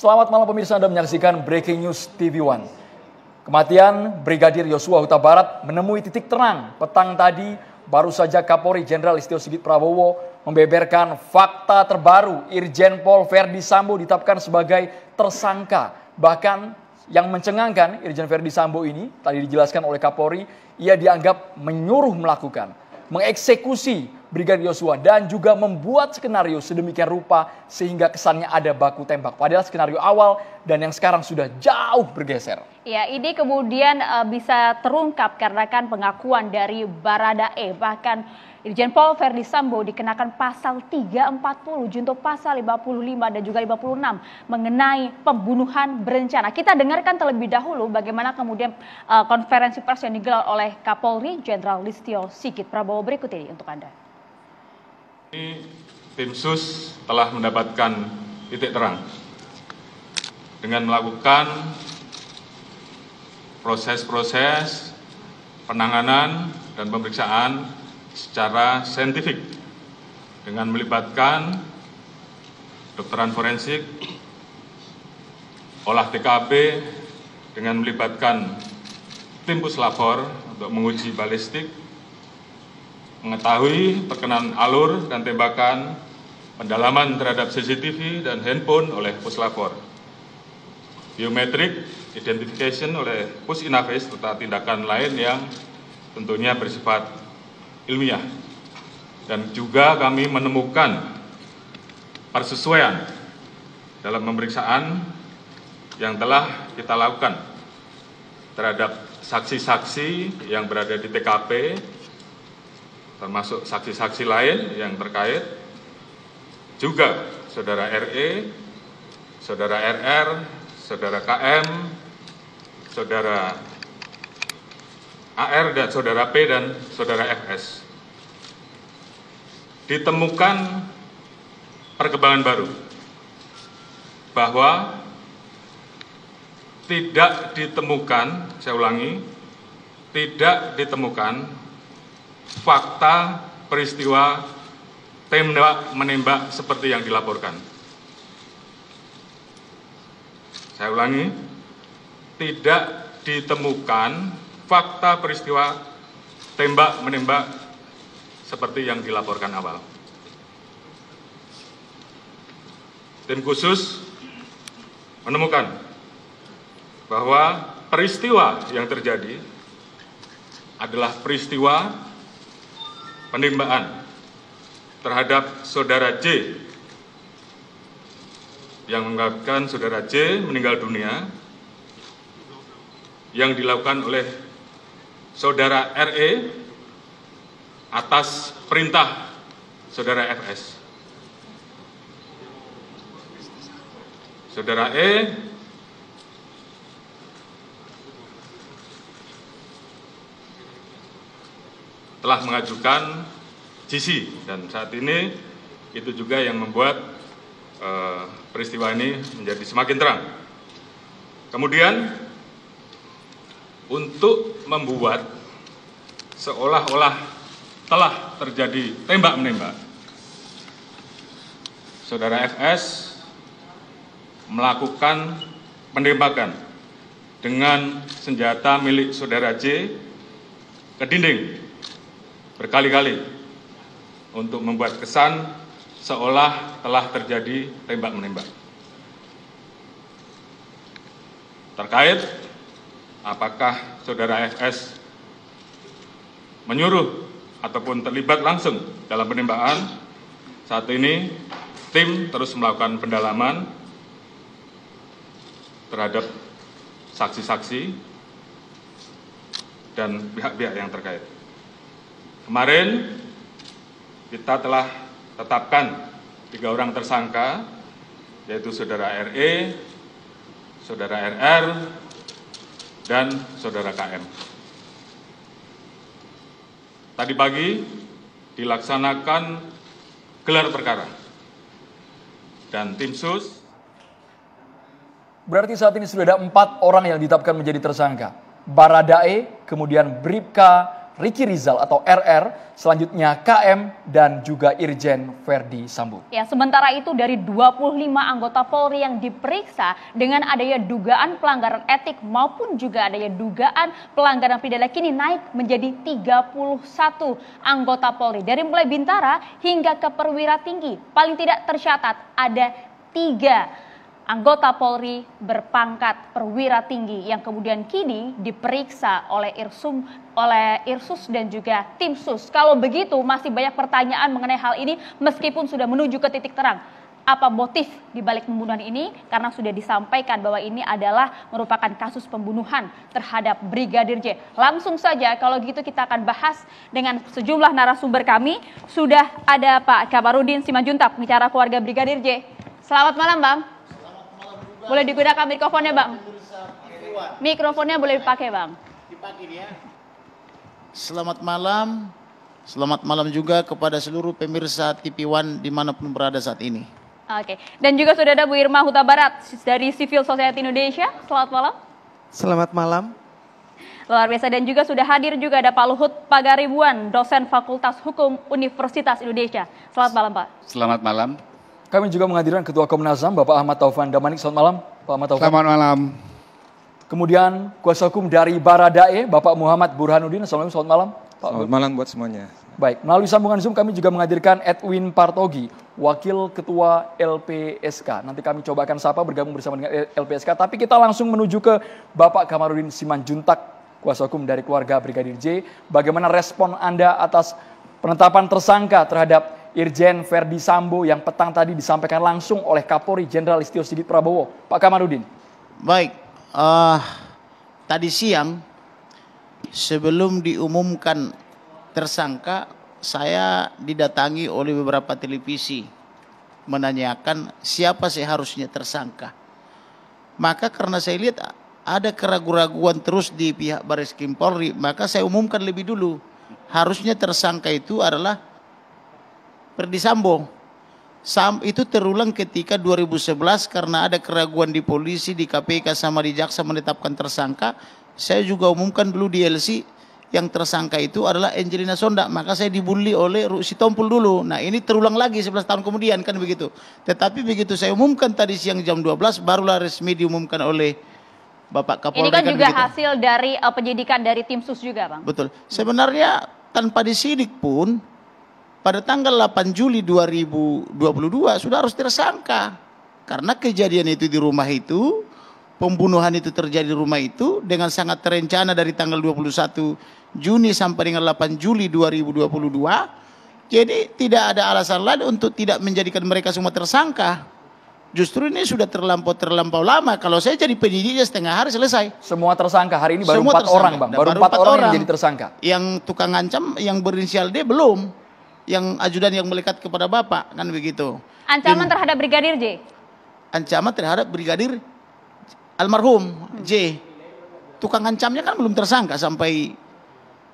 Selamat malam pemirsa, Anda menyaksikan Breaking News TV One. Kematian Brigadir Yosua Huta Barat menemui titik terang. Petang tadi baru saja Kapolri Jenderal Listio Sigit Prabowo membeberkan fakta terbaru. Irjen Pol Verdi Sambo ditetapkan sebagai tersangka. Bahkan yang mencengangkan Irjen Verdi Sambo ini tadi dijelaskan oleh Kapolri, ia dianggap menyuruh melakukan, mengeksekusi Brigadir Yosua dan juga membuat skenario sedemikian rupa sehingga kesannya ada baku tembak. Padahal skenario awal dan yang sekarang sudah jauh bergeser. Ya, ini kemudian bisa terungkap karena kan pengakuan dari Baradae, bahkan Irjen Pol Verdi Sambo dikenakan pasal 340 junto pasal 55 dan juga 56 mengenai pembunuhan berencana. Kita dengarkan terlebih dahulu bagaimana kemudian konferensi pers yang digelar oleh Kapolri Jenderal Listio Sigit Prabowo berikut ini untuk Anda. Tim Sus telah mendapatkan titik terang dengan melakukan proses-proses penanganan dan pemeriksaan secara saintifik dengan melibatkan kedokteran forensik, olah TKP, dengan melibatkan tim puslapor untuk menguji balistik, mengetahui perkenaan alur dan tembakan, pendalaman terhadap CCTV dan handphone oleh puslapor, biometrik identification oleh Pusinafis serta tindakan lain yang tentunya bersifat ilmiah. Dan juga kami menemukan persesuaian dalam pemeriksaan yang telah kita lakukan terhadap saksi-saksi yang berada di TKP, termasuk saksi-saksi lain yang terkait, juga saudara RE, saudara RR, saudara KM, saudara AR, dan saudara P dan saudara FS. Ditemukan perkembangan baru bahwa tidak ditemukan, saya ulangi, tidak ditemukan fakta peristiwa tembak-menembak seperti yang dilaporkan. Saya ulangi, tidak ditemukan fakta peristiwa tembak-menembak seperti yang dilaporkan awal. Tim khusus menemukan bahwa peristiwa yang terjadi adalah peristiwa penembakan terhadap saudara J yang mengakibatkan saudara J meninggal dunia, yang dilakukan oleh saudara RE atas perintah saudara FS. Saudara E telah mengajukan GC dan saat ini itu juga yang membuat peristiwa ini menjadi semakin terang. Kemudian untuk membuat seolah-olah telah terjadi tembak-menembak, saudara FS melakukan penembakan dengan senjata milik saudara J ke dinding berkali-kali untuk membuat kesan seolah telah terjadi tembak-menembak. Terkait apakah saudara FS menyuruh ataupun terlibat langsung dalam penembakan, saat ini tim terus melakukan pendalaman terhadap saksi-saksi dan pihak-pihak yang terkait. Kemarin kita telah tetapkan 3 orang tersangka, yaitu saudara RE, saudara RR, dan saudara KM. Tadi pagi dilaksanakan gelar perkara dan tim sus. Berarti saat ini sudah ada 4 orang yang ditetapkan menjadi tersangka. Baradae, kemudian Bribka Ricky Rizal atau RR, selanjutnya KM, dan juga Irjen Verdi Sambo. Ya, sementara itu dari 25 anggota Polri yang diperiksa dengan adanya dugaan pelanggaran etik maupun juga adanya dugaan pelanggaran pidana kini naik menjadi 31 anggota Polri. Dari mulai Bintara hingga ke perwira tinggi, paling tidak tercatat ada 3 anggota Polri berpangkat perwira tinggi yang kemudian kini diperiksa oleh Irsus dan juga tim sus. Kalau begitu masih banyak pertanyaan mengenai hal ini meskipun sudah menuju ke titik terang. Apa motif dibalik pembunuhan ini? Karena sudah disampaikan bahwa ini adalah merupakan kasus pembunuhan terhadap Brigadir J. Langsung saja kalau gitu kita akan bahas dengan sejumlah narasumber kami. Sudah ada Pak Kamarudin Simanjuntak, pengacara keluarga Brigadir J. Selamat malam, Bang. Boleh digunakan mikrofonnya, Bang. Mikrofonnya boleh dipakai, Bang. Dipakai ya. Selamat malam juga kepada seluruh pemirsa TV One dimanapun berada saat ini. Oke, dan juga sudah ada Bu Irma Huta Barat dari Civil Society Indonesia. Selamat malam. Selamat malam. Luar biasa, dan juga sudah hadir juga ada Pak Luhut Pagaribuan, dosen Fakultas Hukum Universitas Indonesia. Selamat malam, Pak. Selamat malam. Kami juga menghadirkan Ketua Komnas HAM, Bapak Ahmad Taufan Damanik. Selamat malam, Pak Ahmad Taufan. Selamat malam. Kemudian Kuasa Hukum dari Baradae, Bapak Muhammad Burhanuddin. Assalamualaikum, selamat malam, Pak. Selamat malam buat semuanya. Baik, melalui sambungan Zoom kami juga menghadirkan Edwin Partogi, Wakil Ketua LPSK. Nanti kami coba akan sapa bergabung bersama dengan LPSK, tapi kita langsung menuju ke Bapak Kamarudin Simanjuntak, Kuasa Hukum dari keluarga Brigadir J. Bagaimana respon Anda atas penetapan tersangka terhadap Irjen Verdi Sambo yang petang tadi disampaikan langsung oleh Kapolri Jenderal Listio Sigit Prabowo? Pak Kamarudin. Baik, tadi siang sebelum diumumkan tersangka, saya didatangi oleh beberapa televisi menanyakan siapa seharusnya tersangka. Maka karena saya lihat ada keraguan-raguan terus di pihak Barreskrim Polri, maka saya umumkan lebih dulu. Harusnya tersangka itu adalah Verdi Sambo. Itu terulang ketika 2011 karena ada keraguan di polisi, di KPK sama di Jaksa menetapkan tersangka. Saya juga umumkan dulu di LC yang tersangka itu adalah Angelina Sonda. Maka saya dibully oleh Rusi Tompul dulu. Nah ini terulang lagi 11 tahun kemudian kan begitu. Tetapi begitu saya umumkan tadi siang jam 12 barulah resmi diumumkan oleh Bapak Kapolri. Ini kan juga begitu. hasil dari penyidikan dari tim sus juga, Bang. Betul. Sebenarnya tanpa disidik pun pada tanggal 8 Juli 2022 sudah harus tersangka. Karena kejadian itu di rumah itu, pembunuhan itu terjadi di rumah itu dengan sangat terencana dari tanggal 21 Juni sampai dengan 8 Juli 2022. Jadi tidak ada alasan lain untuk tidak menjadikan mereka semua tersangka. Justru ini sudah terlampau lama. Kalau saya jadi penyidiknya setengah hari selesai. Semua tersangka, hari ini baru Semua 4 orang, Bang. Baru 4 orang yang jadi tersangka. Yang tukang ancam, yang berinisial D belum. Yang ajudan yang melekat kepada Bapak, kan begitu. Ancaman terhadap Brigadir J? Ancaman terhadap Brigadir almarhum J. Tukang ancamnya kan belum tersangka sampai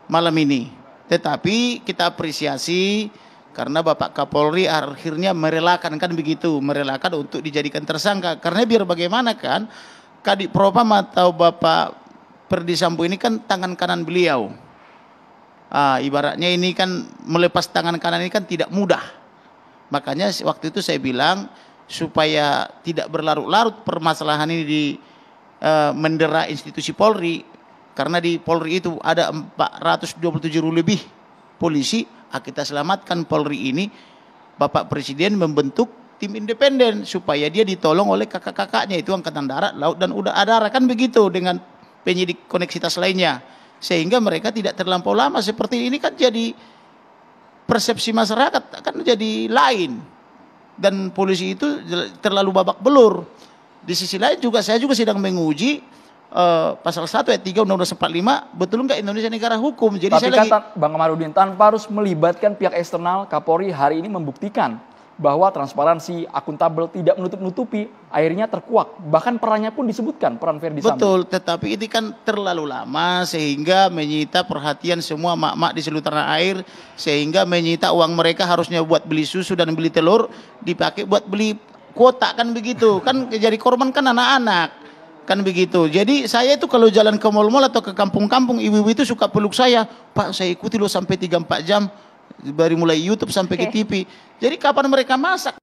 malam ini. Tetapi kita apresiasi karena Bapak Kapolri akhirnya merelakan, kan begitu, merelakan untuk dijadikan tersangka. Karena biar bagaimana kan, Kadip Propam atau Bapak Verdi Sambo ini kan tangan kanan beliau. Ibaratnya ini kan melepas tangan kanan ini kan tidak mudah. Makanya waktu itu saya bilang supaya tidak berlarut-larut permasalahan ini di mendera institusi Polri, karena di Polri itu ada 427 lebih polisi. Kita selamatkan Polri ini. Bapak Presiden membentuk tim independen supaya dia ditolong oleh kakak-kakaknya itu Angkatan Darat, Laut dan Udara, kan begitu, dengan penyidik koneksitas lainnya. Sehingga mereka tidak terlampau lama seperti ini, kan jadi persepsi masyarakat akan jadi lain. Dan polisi itu terlalu babak belur. Di sisi lain juga saya juga sedang menguji pasal 1 ayat 3 Undang-Undang 45, betul nggak Indonesia negara hukum. Jadi Tapi saya kan Bang Kamarudin, tanpa harus melibatkan pihak eksternal, Kapolri hari ini membuktikan bahwa transparansi, akuntabel, tidak menutup-nutupi, akhirnya terkuak. Bahkan perannya pun disebutkan, peran Verdi Sambo. Betul, tetapi ini kan terlalu lama sehingga menyita perhatian semua mak-mak di seluruh tanah air, sehingga menyita uang mereka harusnya buat beli susu dan beli telur, dipakai buat beli kuota, kan begitu. Kan jadi korban kan anak-anak. Kan begitu. Jadi saya itu kalau jalan ke mal-mal atau ke kampung-kampung, ibu-ibu itu suka peluk saya. Pak, saya ikuti loh sampai 3-4 jam. Dari mulai YouTube sampai ke TV. Jadi kapan mereka masak?